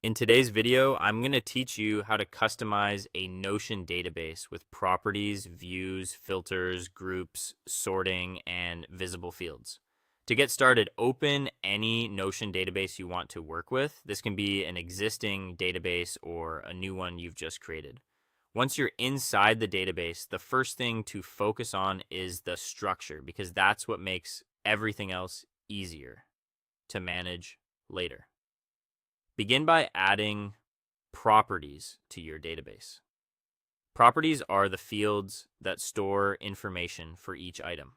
In today's video, I'm going to teach you how to customize a Notion database with properties, views, filters, groups, sorting, and visible fields. To get started, open any Notion database you want to work with. This can be an existing database or a new one you've just created. Once you're inside the database, the first thing to focus on is the structure because that's what makes everything else easier to manage later. Begin by adding properties to your database. Properties are the fields that store information for each item.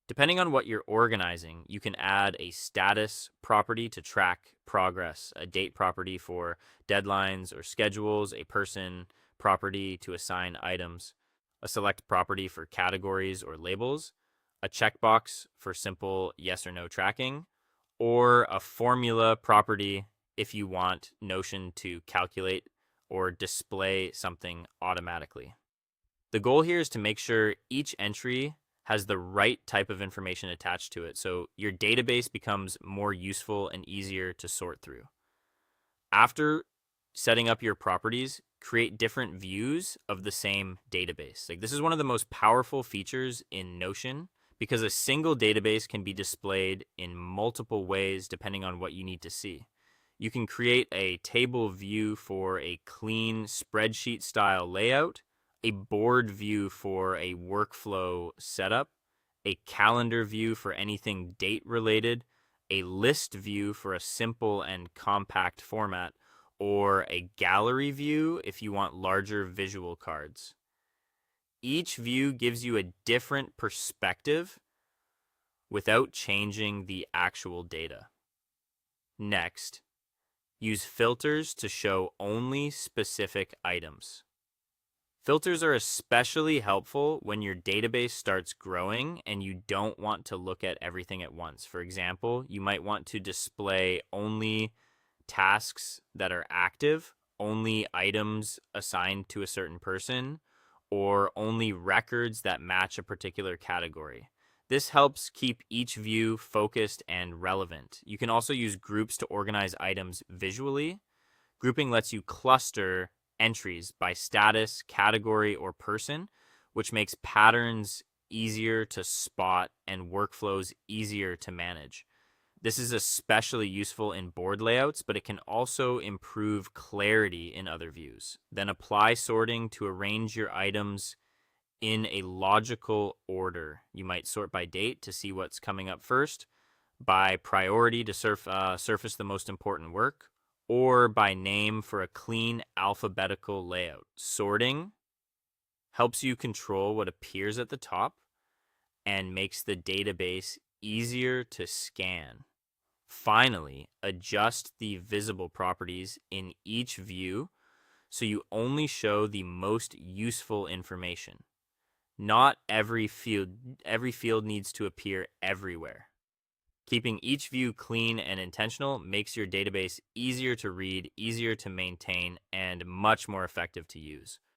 Depending on what you're organizing, you can add a status property to track progress, a date property for deadlines or schedules, a person property to assign items, a select property for categories or labels, a checkbox for simple yes or no tracking, or a formula property if you want Notion to calculate or display something automatically. The goal here is to make sure each entry has the right type of information attached to it so your database becomes more useful and easier to sort through. After setting up your properties, create different views of the same database. Like, this is one of the most powerful features in Notion because a single database can be displayed in multiple ways depending on what you need to see. You can create a table view for a clean spreadsheet style layout, a board view for a workflow setup, a calendar view for anything date related, a list view for a simple and compact format, or a gallery view if you want larger visual cards. Each view gives you a different perspective without changing the actual data. Next, use filters to show only specific items. Filters are especially helpful when your database starts growing and you don't want to look at everything at once. For example, you might want to display only tasks that are active, only items assigned to a certain person, or only records that match a particular category. This helps keep each view focused and relevant. You can also use groups to organize items visually. Grouping lets you cluster entries by status, category, or person, which makes patterns easier to spot and workflows easier to manage. This is especially useful in board layouts, but it can also improve clarity in other views. Then apply sorting to arrange your items in a logical order. You might sort by date to see what's coming up first, by priority to surface the most important work, or by name for a clean alphabetical layout. Sorting helps you control what appears at the top and makes the database easier to scan. Finally, adjust the visible properties in each view so you only show the most useful information. Not every field needs to appear everywhere. Keeping each view clean and intentional makes your database easier to read, easier to maintain, and much more effective to use.